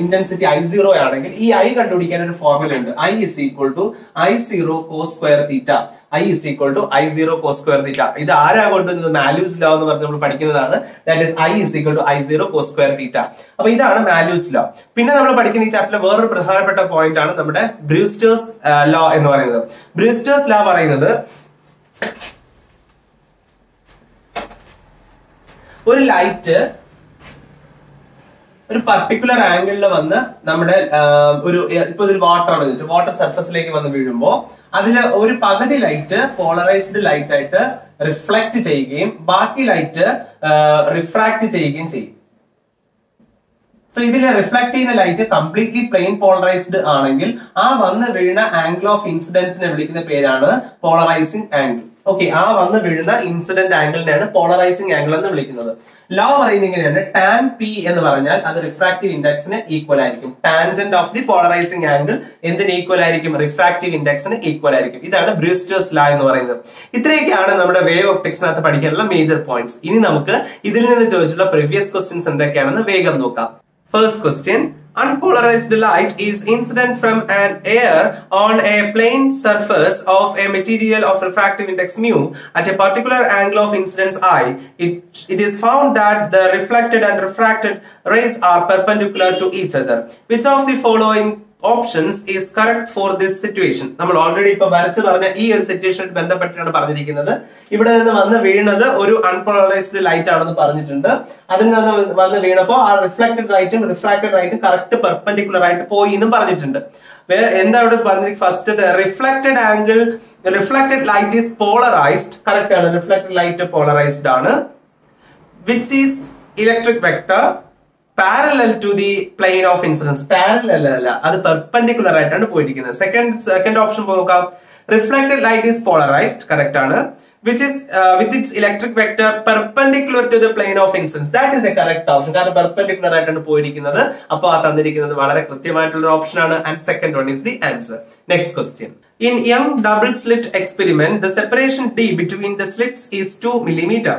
ഇന്റൻസിറ്റി I0 ആണെങ്കിൽ ഈ I കണ്ടുപിടിക്കാൻ ഒരു ഫോർമുല ഉണ്ട്. I is equal to I0 cos square theta. I is equal to I0 cos square theta. ഇത് ആരാ കൊണ്ടുവന്നത്? മാല്യൂസ് ലോ എന്ന് പറഞ്ഞ് നമ്മൾ പഠിക്കുന്നതാണ്. That is I is equal to I0 cos square theta. അപ്പൊ ഇതാണ് മാല്യൂസ് ലോ. പിന്നെ നമ്മൾ പഠിക്കുന്ന ഈ ചാപ്റ്ററിലെ വേറൊരു പ്രധാനപ്പെട്ട പോയിന്റ് ആണ് നമ്മുടെ ബ്രൂസ്റ്റേഴ്സ് ലോ എന്ന് പറയുന്നത്. ബ്രൂസ്റ്റേഴ്സ് ലോ പറയുന്നത് ഒരു ലൈറ്റ് ഒരു പർട്ടിക്കുലർ ആംഗിളിൽ വന്ന് നമ്മുടെ ഒരു ഇപ്പൊ ഇതിൽ വാട്ടർ ആണ് ചോദിച്ചത്, വാട്ടർ സർഫസിലേക്ക് വന്ന് വീഴുമ്പോൾ അതിൽ ഒരു പകുതി ലൈറ്റ് പോളറൈസ്ഡ് ലൈറ്റ് ആയിട്ട് റിഫ്ലക്ട് ചെയ്യുകയും ബാക്കി ലൈറ്റ് റിഫ്രാക്ട് ചെയ്യുകയും ചെയ്യും. സോ ഇതിൽ റിഫ്ലക്ട് ചെയ്യുന്ന ലൈറ്റ് കംപ്ലീറ്റ്ലി പ്ലെയിൻ പോളറൈസ്ഡ് ആണെങ്കിൽ ആ വന്ന് വീഴുന്ന ആംഗിൾ ഓഫ് ഇൻസിഡൻസിനെ വിളിക്കുന്ന പേരാണ് പോളറൈസിംഗ് ആംഗിൾ. ഓക്കെ, ആ വന്ന് വീഴുന്ന ഇൻസിഡന്റ് ആംഗിളിനെയാണ് പോളറൈസിംഗ് ആംഗിൾ എന്ന് വിളിക്കുന്നത്. ലോ പറയുന്നത് ഇങ്ങനെയാണ്, ടാൻ പി എന്ന് പറഞ്ഞാൽ അത് റിഫ്രാക്റ്റീവ് ഇൻഡെക്സിന് ഈക്വൽ ആയിരിക്കും. Tangent of the polarising angle എന്തിന് ഈക്വൽ ആയിരിക്കും? റിഫ്രാക്റ്റീവ് ഇൻഡെക്സിന് ഈക്വൽ ആയിരിക്കും. ഇതാണ് ബ്രൂസ്റ്റേഴ്സ് ലോ എന്ന് പറയുന്നത്. ഇത്രയൊക്കെയാണ് നമ്മുടെ വേവ് ഒപ്റ്റിക്സിനകത്ത് പഠിക്കാനുള്ള മേജർ പോയിന്റ്സ്. ഇനി നമുക്ക് ഇതിൽ നിന്ന് ചോദിച്ചിട്ടുള്ള പ്രീവിയസ് ക്വസ്റ്റ്യൻസ് എന്തൊക്കെയാണെന്ന് വേഗം നോക്കാം. First question, unpolarized light is incident from an air on a plane surface of a material of refractive index mu at a particular angle of incidence I. It is found that the reflected and refracted rays are perpendicular to each other. Which of the following options is correct for this situation? നമ്മൾ already ഇപ്പൊ വരച്ച് പറഞ്ഞ ഈ ഒരു situation ബന്ധപ്പെട്ടാണ് പറഞ്ഞിരിക്കുന്നത്. ഇവിടെ നിന്ന് വന്ന് വീണത് ഒരു അൺപോളറൈസ്ഡ് ലൈറ്റ് ആണെന്ന് പറഞ്ഞിട്ടുണ്ട്. അതിൽ നിന്ന് വന്ന് വീണപ്പോ ആ റിഫ്ലക്റ്റഡ് ലൈറ്റും റിഫ്രാക്റ്റഡ് ലൈറ്റും കറക്റ്റ് പെർപെൻഡിക്കുലർ ആയിട്ട് പോയി എന്നും പറഞ്ഞിട്ടുണ്ട്. എന്താ ഇവിടെ പറഞ്ഞത്? First reflected angle, reflected light is polarised. Correct ആണ്, റിഫ്ലക്റ്റഡ് ലൈറ്റ് പോളറൈസ്ഡ് ആണ്. Which is electric vector parallel to the plane of incidence. Parallel അല്ല, അത് പെർപെൻഡിക്കുലർ ആയിട്ടാണ് പോയിരിക്കുന്നത്. സെക്കൻഡ് ഓപ്ഷൻ നോക്കാം, reflected light is polarised. Correct ആണ്. which is with its electric vector perpendicular to the plane of incidence. That is a correct option. കാരണം perpendicular ആയിട്ടാണ് പോയിരിക്കുന്നത്. അപ്പോൾ ആ തന്നിരിക്കുന്നത് വളരെ കൃത്യമായിട്ടുള്ള ഓപ്ഷൻ ആണ്. And second one is the answer. Next question. In young double slit experiment, the separation d between the slits is 2 millimeter.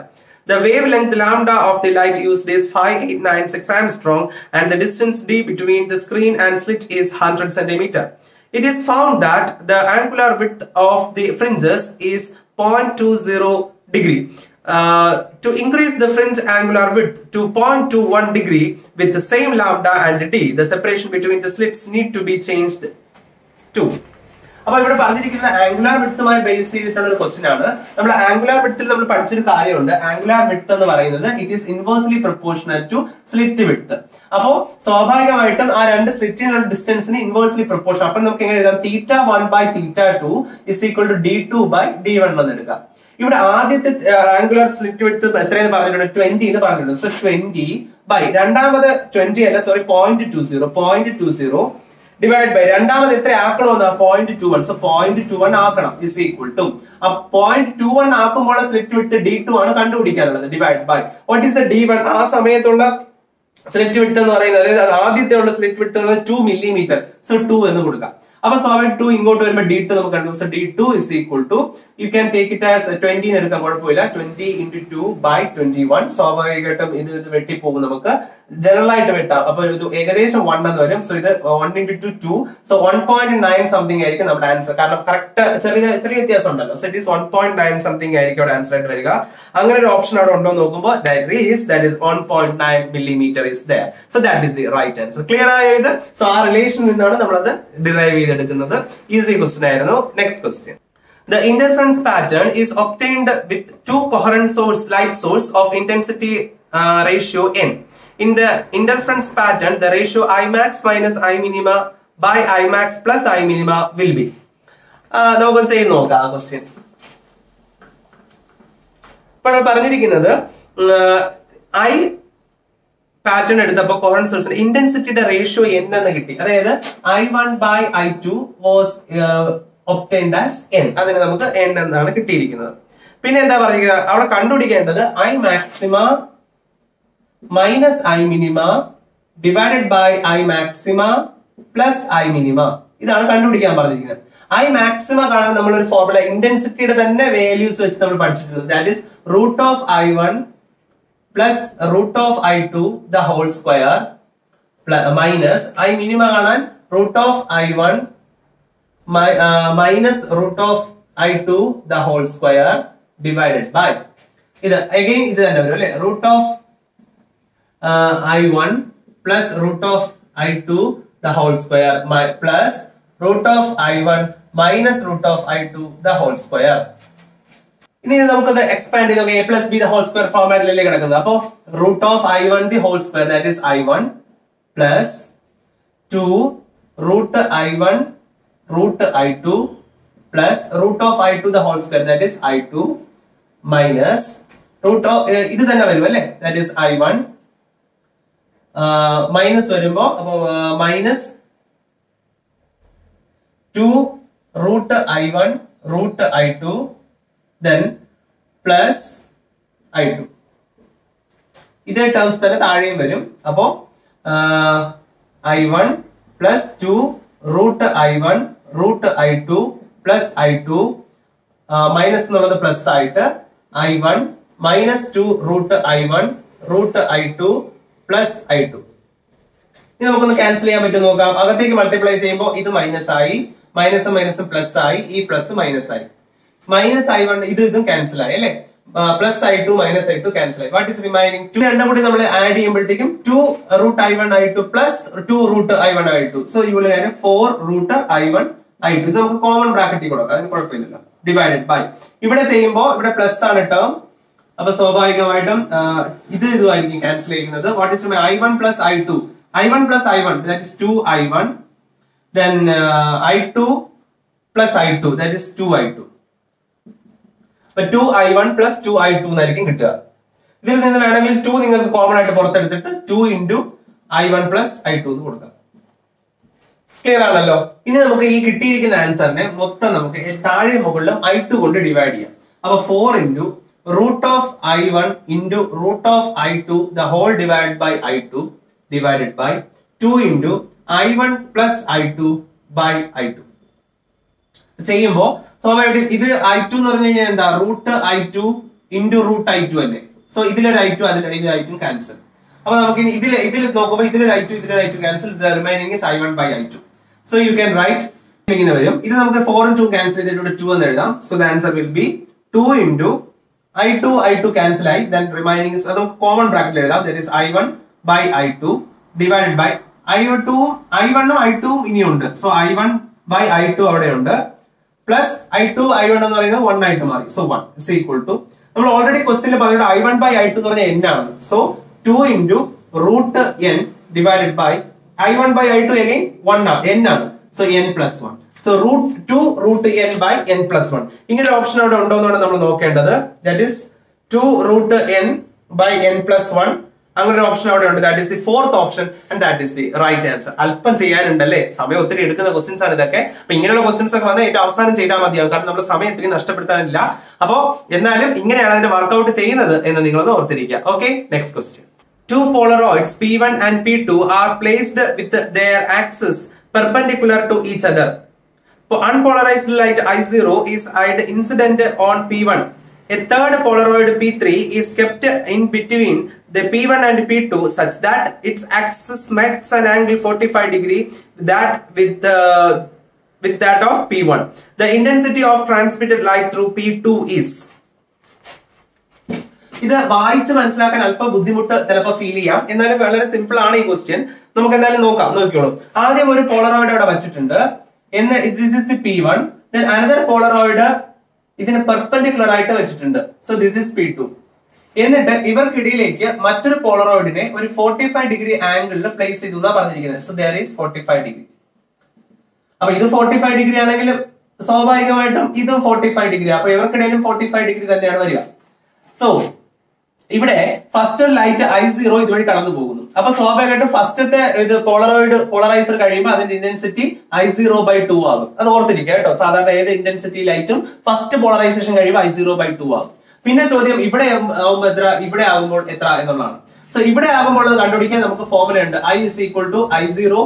The wavelength lambda of the light used is 5896 angstrom and the distance d between the screen and slit is 100 centimeter. It is found that the angular width of the fringes is 0.20 degree. To increase the fringe angular width to 0.21 degree with the same lambda and d, the separation between the slits need to be changed to. അപ്പൊ ഇവിടെ പറഞ്ഞിരിക്കുന്ന angular വിഡ്ത്തുമായി base ചെയ്തിട്ടുള്ള ഒരു question ആണ്. നമ്മൾ angular വിഡ്ത്തിൽ നമ്മൾ പഠിച്ചൊരു കാര്യമുണ്ട്. ആംഗുലാർ വിഡ്ത്ത് എന്ന് പറയുന്നത് it is inversely proportional to slit width. അപ്പോ സ്വാഭാവികമായിട്ടും ആ രണ്ട് സ്ലിറ്റിനുള്ള ഡിസ്റ്റൻസിന് ഇൻവേഴ്സ്ലി പ്രൊപ്പോർഷൻ. അപ്പൊ നമുക്ക് എങ്ങനെ എഴുതാം? θ1/θ2 is equal to d2/d1 എന്ന് എടുക്കാം. ഇവിടെ ആദ്യത്തെ ആംഗുലാർ സ്ലിറ്റ് വിഡ്ത്ത് എത്രയെന്ന് പറഞ്ഞിട്ടുണ്ട്? 20 എന്ന് പറഞ്ഞിട്ടുണ്ട്. സോ 20 ബൈ രണ്ടാമത് 20 അല്ല, സോറി 0.20 ഡിവൈഡ് ബൈ രണ്ടാമത് എത്ര ആക്കണമെന്ന്? 0.21. സോ 0.21 ആക്കണം ഇസ് ഈക്വൽ ടു 0.21 ആക്കുമ്പോൾ സ്ലിറ്റ് വിഡ്ത്ത് d2 ആണ് കണ്ടുപിടിക്കാനുള്ളത്. Divide by what is the d1? ആ സമയത്തുള്ള സ്ലിറ്റ് വിഡ്ത്ത് എന്ന് പറയുന്നത്, അതായത് ആദ്യത്തെ ഉള്ള സ്ലിറ്റ് വിഡ്ത്ത് 2 millimeter. സോ 2 എന്ന് കൊടുക്കാം. അപ്പൊ സ്വാഭാവിക 2 ഇങ്ങോട്ട് വരുമ്പോൾ d2 നമുക്ക് കണ്ടുപിടിക്കാം. d2 is equal to, you can take it as 20 എന്ന് എടുക്കാൻ കുഴപ്പമില്ല. 20 into 2/21. സ്വാഭാവികമായിട്ടും ഇത് വെട്ടിപ്പോകും. നമുക്ക് ജനറൽ ആയിട്ട് വെട്ടാം. അപ്പൊ ഇത് ഏകദേശം 1 എന്ന് വരും. സോ ഇത് 1 into 2. സോ 1.9 സംതിങ് ആയിരിക്കും നമ്മുടെ ആൻസർ. കാരണം കറക്റ്റ് ചെറിയ വ്യത്യാസം ഉണ്ടല്ലോ. സോ ഇറ്റ് ഈസ് 1.9 സംതിങ് ആയിരിക്കും അവിടെ ആൻസർ ആയിട്ട് വരിക. അങ്ങനെ ഒരു ഓപ്ഷൻ അവിടെ ഉണ്ടോ എന്ന് നോക്കുമ്പോൾ that is 1.9 millimeter is there. So that is the right answer. Clear ആയോ ഇത്? സോ ആ റിലേഷനിൽ നിന്നാണ് നമ്മളത് ഡിറൈവ് ചെയ്തെടുക്കുന്നത്. ഈസി ക്വസ്റ്റ്യൻ ആയിരുന്നു. Next question. The interference pattern is obtained with two coherent light source of intensity ratio n. In the interference pattern, the ratio Imax minus I minima by Imax plus I minima will be. നമുക്കൊന്ന് ചെയ്ത് നോക്കാം ആ question. ഇപ്പോൾ പറഞ്ഞിരിക്കുന്നത് I pattern എടുത്തപ്പോൾ coherent സോഴ്സിന്റെ ഇന്റൻസിറ്റിയുടെ ratio n എന്ന് കിട്ടി. അതായത് I1/I2 was obtained as n. അതിന് നമുക്ക് n എന്നാണ് കിട്ടിയിരിക്കുന്നത്. പിന്നെ എന്താ പറയുക? അവിടെ കണ്ടുപിടിക്കേണ്ടത് I maxima minus I minima divided by I maxima plus I minima. ഇതാണ് കണ്ടുപിടിക്കാൻ പറഞ്ഞിരിക്കുന്നത്. I maxima കാണാൻ നമ്മളൊരു ഫോർമുല ഇന്റൻസിറ്റിയുടെ തന്നെ വാല്യൂസ് വെച്ച് നമ്മൾ പഠിച്ചിട്ടുണ്ട്. That is √of I1 plus root of I2 the whole square minus I minimum കാണാൻ root of I1 minus root of I2 the whole square divided by ഇത് again ഇത് തന്നെ വരും അല്ലേ root of I1 plus root of I2 the whole square plus root of I1 minus root of I2 the whole square. ഇനി നമുക്കത് expand ചെയ്ത് a plus b the whole square ഫോർമാറ്റിലല്ലേ കിടക്കുന്നത്. അപ്പോൾ root of I1 the whole square that is I1 plus 2 root I1 root I2 plus root of I2 the whole square that is I2 minus root of ഇത് തന്നെ വരും അല്ലേ that is I1 minus വരുമ്പോ minus 2 root I1 root I2 then plus I2 ഇതേ terms തന്നെ താഴെയും വരും. അപ്പോ I1 plus 2 root I1 root I2 plus I2 minus എന്നുള്ളത് പ്ലസ് ആയിട്ട് I1 minus 2 root I1 root I2 plus I2. ഇത് നമുക്കൊന്ന് ക്യാൻസൽ ചെയ്യാൻ പറ്റും നോക്കാം. അകത്തേക്ക് മൾട്ടിപ്ലൈ ചെയ്യുമ്പോൾ ഇത് മൈനസ് ആയി മൈനസ് മൈനസ് പ്ലസ് ആയി ഈ പ്ലസ് മൈനസ് ആയി മൈനസ് I1 ഇതും ക്യാൻസൽ ആയി അല്ലെ plus I2 minus I2 cancel ആയി. വാട്ട് ഇസ് റിമൈനിങ് 2 രണ്ടും കൂടി നമ്മൾ ആഡ് ചെയ്യുമ്പോഴത്തേക്കും 2 root I1 I2 plus 2 root I1 I2 so you will add 4 root I1 I2 ഇത് നമുക്ക് കോമൺ ബ്രാക്കറ്റിൽ കൊടുക്കാം അതിന് കുഴപ്പമില്ലല്ലോ ഡിവൈഡഡ് ബൈ ഇവിടെ ചെയ്യുമ്പോൾ ഇവിടെ പ്ലസ് ആണ് ടേം അപ്പൊ സ്വാഭാവികമായിട്ടും ഇത് ഇതുമായിരിക്കും ക്യാൻസൽ ചെയ്യുന്നത്. What is I1 plus I2 I1 plus I1 that is 2 I1 then I2 plus I2 that is 2 I2 അപ്പൊ 2 I1 plus 2 I2 എന്നായിരിക്കും കിട്ടുക. ഇതിൽ നിന്ന് വേണമെങ്കിൽ 2 നിങ്ങൾക്ക് കോമൺ ആയിട്ട് പുറത്തെടുത്തിട്ട് 2 into I1 plus I2 എന്ന് കൊടുക്കാം. ക്ലിയർ ആണല്ലോ. ഇനി നമുക്ക് ഈ കിട്ടിയിരിക്കുന്ന ആൻസറിനെ മൊത്തം നമുക്ക് താഴെ മുകളിലും I2 കൊണ്ട് ഡിവൈഡ് ചെയ്യാം. അപ്പൊ 4 into root of I1 into root of I2 the whole divided by I2 divided by 2 into I1 plus I2 by I2 ചെയ്യുമ്പോൾ സ്വാഭാവികമായിട്ടും ഇത് I2 എന്ന് പറഞ്ഞു കഴിഞ്ഞാൽ എന്താ root I2 into root I2 അല്ലേ. സോ ഇതിലൊരു I2 ഇതിൽ I2 ക്യാൻസൽ. അപ്പൊ നമുക്ക് ഇതിൽ നോക്കുമ്പോൾ ഇതിലൊരു I2 cancel remaining is I1 by I2. So you can write ഇങ്ങനെ വരും. ഇത് നമുക്ക് 4 and 2 ക്യാൻസൽ ചെയ്തിട്ട് 2 എന്ന് എഴുതാം. So the answer will be 2 into I2 cancel ആയി then remaining is അത് നമുക്ക് കോമൺ ബ്രാക്കറ്റിൽ എഴുതാം that is I1 by I2 divided by I1 ഉം I2 ഉം ഇനിയുണ്ട്. സോ I1 by I2 അവിടെ ഉണ്ട് പ്ലസ് I1 എന്ന് പറയുന്നത് 1 ആയിട്ട് മാറി. സോ 1 is equal to നമ്മൾ ഓൾറെഡി ക്വസ്റ്റ്യനിൽ പറഞ്ഞിട്ട് I1 by I2 എന്ന് പറഞ്ഞാൽ n ആണ്. So 2 into root n divided by I1 by I2 again 1 ആണ് n ആണ്. So n plus 1. So root 2 root n by n plus 1 ഇങ്ങനെ ഓപ്ഷൻ അവിടെ ഉണ്ടോ എന്നാണ് നമ്മൾ നോക്കേണ്ടത്. That is 2 root n by n plus 1 അങ്ങനെ ഒരു ഓപ്ഷൻ അവിടെ ഉണ്ട്. That is the fourth option and that is the right answer. അല്പം ചെയ്യാനുണ്ടല്ലേ, സമയം ഒത്തിരി എടുക്കുന്ന ക്വസ്റ്റ്യൻസ് ആണ് ഇതൊക്കെ. അപ്പൊ ഇങ്ങനെയുള്ള ക്വസ്റ്റ്യൻസ് ഒക്കെ വന്നാൽ ഏറ്റവും അവസാനം ചെയ്താൽ മതിയാവും, കാരണം നമ്മൾ സമയം ഒത്തിരി നഷ്ടപ്പെടുത്താനില്ല. അപ്പോ എന്നാലും ഇങ്ങനെയാണ് അതിന്റെ വർക്ക്ഔട്ട് ചെയ്യുന്നത് എന്ന് നിങ്ങളൊന്ന് ഓർത്തിരിക്കുക. Okay, next question. Two Polaroids P1 and P2 are placed with their axes perpendicular to each other. Unpolarized light I0 is incident on P1. A third Polaroid P3 is kept in between the P1 and P2 such that its axis makes an angle 45 degree with that of P1. The intensity of transmitted light through P2 is. ഇത് വായിച്ച് മനസ്സിലാക്കാൻ അല്പം ബുദ്ധിമുട്ട് ചിലപ്പോൾ feel ചെയ്യാം, എന്നാലും വളരെ simple ആണ് ഈ ക്വസ്റ്റ്യൻ. നമുക്ക് എന്തായാലും നോക്കിയോളൂ. ആദ്യം ഒരു പോളറോയിഡ് അവിടെ വെച്ചിട്ടുണ്ട്. This is the P1. then another Polaroid ഇതിന് പെർപെൻഡിക്കുലർ ആയിട്ട് വെച്ചിട്ടുണ്ട്. So this is P2. എന്നിട്ട് ഇവർക്കിടയിലേക്ക് മറ്റൊരു പോളറോയിഡിനെ ഒരു 45 ഡിഗ്രി ആംഗിളിൽ പ്ലേസ് ചെയ്തു എന്നാണ് പറഞ്ഞിരിക്കുന്നത്. So there is 45 degree. അപ്പൊ ഇത് 45 ഡിഗ്രി ആണെങ്കിൽ സ്വാഭാവികമായിട്ടും ഇതും 45 ഡിഗ്രി. അപ്പൊ ഇവർക്കിടയിലും 45 ഡിഗ്രി തന്നെയാണ് വരിക. സോ ഇവിടെ ഫസ്റ്റ് ലൈറ്റ് I0 ഇതുവഴി കടന്നു പോകുന്നു. അപ്പൊ സ്വാഭാവികമായിട്ടും ഫസ്റ്റത്തെ ഇത് പോളറൈസർ കഴിയുമ്പോൾ അതിന്റെ ഇന്റൻസിറ്റി I0/2 ആകും. അത് ഓർത്തിരിക്കുക കേട്ടോ. സാധാരണ ഏത് ഇന്റൻസിറ്റി ലൈറ്റും ഫസ്റ്റ് പോളറൈസേഷൻ കഴിയുമ്പോൾ I0/2 ആകും. പിന്നെ ചോദ്യം ഇവിടെ ആകുമ്പോൾ എത്ര, ഇവിടെ ആകുമ്പോൾ എത്ര എന്നുള്ളതാണ്. സോ ഇവിടെ ആകുമ്പോൾ കണ്ടുപിടിക്കാൻ നമുക്ക് ഫോർമുല ഉണ്ട്. I is equal to I0.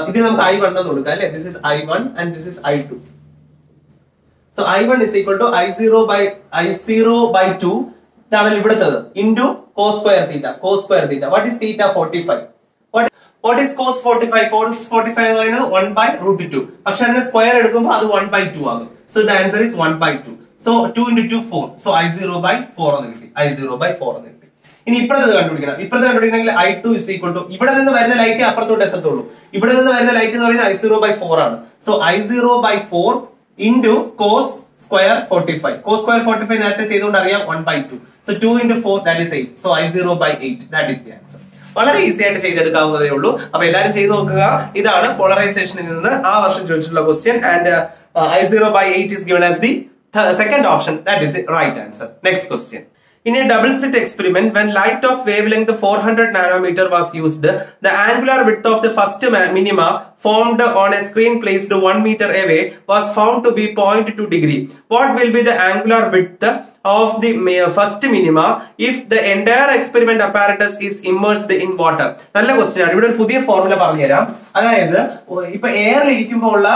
ഇത് നമുക്ക് I1 എന്ന് കൊടുക്കാം അല്ലെ. This is I1 and this is I2. So I1 is equal to I0/2 ഇതാണ് ഇവിടുത്തത് into cos square theta. Cos square theta. What is theta 45? What is cos 45? Cos 45 എന്ന് പറയുന്നത് 1 by root 2. പക്ഷെ അതിന്റെ സ്ക്വയർ എടുക്കുമ്പോൾ അത് 1 by 2 ആകും. So the answer is 1 by 2. So 2 into 2 4. So I0 by 4 എന്ന് കിട്ടി. I0 by 4 എന്ന് കിട്ടി. ഇനി ഇപ്പുറത്ത് കണ്ടുപിടിക്കണം. ഇപ്പുറത്ത് കണ്ടുപിടിക്കണമെങ്കിൽ I2 is equal to ഇവിടെ നിന്ന് വരുന്ന ലൈറ്റ് അപ്പുറത്തോട്ട് എത്തത്തുള്ളൂ. ഇവിടെ നിന്ന് വരുന്ന ലൈറ്റ് എന്ന് പറയുന്നത് I0 by 4 ആണ്. So I0 by 4 into cos square 45. Cos square 45 നേരത്തെ ചെയ്തുകൊണ്ട് അറിയാം 1 by 2. So 2 into 4 that is 8. So I0 by 8 that is the answer. വളരെ ഈസി ആയിട്ട് ചെയ്തെടുക്കാവുന്നതേ ഉള്ളൂ. അപ്പൊ എല്ലാവരും ചെയ്ത് നോക്കുക. ഇതാണ് പോളറൈസേഷനിൽ നിന്ന് ആ വർഷം ചോദിച്ചിട്ടുള്ള question. And I0 by 8 is given as the second option. That is the right answer. Next question. In a double slit experiment, when light of wavelength 400 nanometer was used, the angular width of the first minima formed on a screen placed 1 meter away was found to be 0.2 degree. What will be the angular width of the first minima if the entire experiment apparatus is immersed in water? നല്ല question ആണ്. ഇവിടെ ഒരു പുതിയ formula പറഞ്ഞുതരാം. അതായത് ഇപ്പൊ എയറിൽ ഇരിക്കുമ്പോൾ ഉള്ള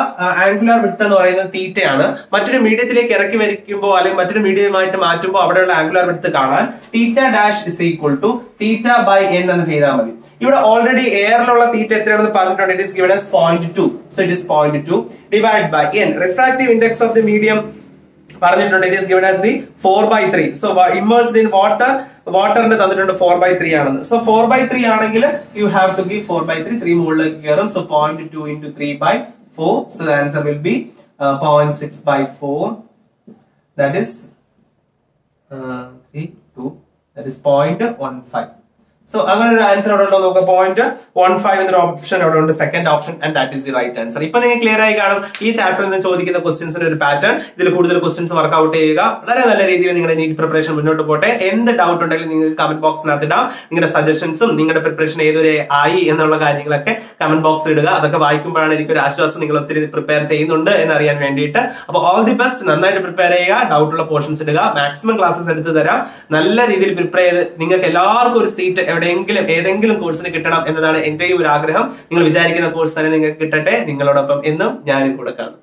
ആംഗുലാർ വിഡ്ത്ത് എന്ന് പറയുന്നത് തീറ്റയാണ്. മറ്റൊരു മീഡിയത്തിലേക്ക് ഇറക്കി വയ്ക്കുമ്പോൾ അല്ലെങ്കിൽ മറ്റൊരു മീഡിയമായിട്ട് മാറ്റുമ്പോൾ അവിടെയുള്ള ആംഗുലാർ വിഡ്ത്ത് കാണാൻ theta dash is equal to theta by n എന്ന് ചെയ്താൽ മതി. ഇവിടെ ഓൾറെഡി എയറിലുള്ള തീറ്റ എത്രയാണെന്ന് പറഞ്ഞിട്ടുണ്ട്. It is given as 0.2. So it is 0.2 divided by n. Refractive index of the medium പറഞ്ഞിട്ടുണ്ട്. It is given as the 4/3. So immersed in water, വാട്ടറിന് തന്നിട്ടുണ്ട് 4/3 ആണെന്ന്. So 4/3 ആണെങ്കിൽ you have to give 4/3. 3 മുകളിലേക്ക് കയറും. So 0.2 into 3/4. So the answer will be 0.6/4. That is 3, 2. That is 0.15. So അങ്ങനെ ഒരു answer അവിടെ ഉണ്ടോ നോക്കാം. 0.15 എന്നൊരു ഓപ്ഷൻ അവിടെ ഉണ്ട്, second option, and that is the right answer. ഇപ്പൊ നിങ്ങൾ ക്ലിയർ ആയി കാണും ഈ ചാപ്റ്ററിൽ നിന്ന് ചോദിക്കുന്ന ക്വസ്റ്റ്യൻസിന്റെ ഒരു പാറ്റേൺ. ഇതിൽ കൂടുതൽ ക്വസ്റ്റ്യൻസ് വർക്ക്ഔട്ട് ചെയ്യുക. വളരെ നല്ല രീതിയിൽ നിങ്ങളുടെ നീറ്റ് പ്രിപ്പറേഷൻ മുന്നോട്ട് പോട്ടെ. എന്ത് ഡൗട്ട് ഉണ്ടെങ്കിലും നിങ്ങൾക്ക് കമന്റ് ബോക്സിനകത്ത് ഇടാം. നിങ്ങളുടെ സജഷൻസും നിങ്ങളുടെ പ്രിപ്പറേഷൻ ഏതുവരെ ആയി എന്നുള്ള കാര്യങ്ങളൊക്കെ കമന്റ് ബോക്സിൽ ഇടുക. അതൊക്കെ വായിക്കുമ്പോഴാണ് എനിക്കൊരു ആശ്വാസം നിങ്ങൾ ഒത്തിരി പ്രിപ്പയർ ചെയ്യുന്നുണ്ട് എന്നറിയാൻ വേണ്ടിയിട്ട്. അപ്പൊ ഓൾ ദി ബെസ്റ്റ്. നന്നായിട്ട് പ്രിപ്പയർ ചെയ്യുക. ഡൗട്ടുള്ള പോർഷൻസ് ഇടുക. മാക്സിമം ക്ലാസ്സസ് എടുത്ത് തരാം. നല്ല രീതിയിൽ പ്രിപ്പയർ ചെയ്ത് നിങ്ങൾക്ക് എല്ലാവർക്കും ഒരു സീറ്റ് എവിടെയെങ്കിലും ഏതെങ്കിലും കോഴ്സിന് കിട്ടണം എന്നതാണ് എന്റെയും ഒരു ആഗ്രഹം. നിങ്ങൾ വിചാരിക്കുന്ന കോഴ്സ് തന്നെ നിങ്ങൾക്ക് കിട്ടട്ടെ. നിങ്ങളോടൊപ്പം എന്നും ഞാനും കൂടെ കാണും.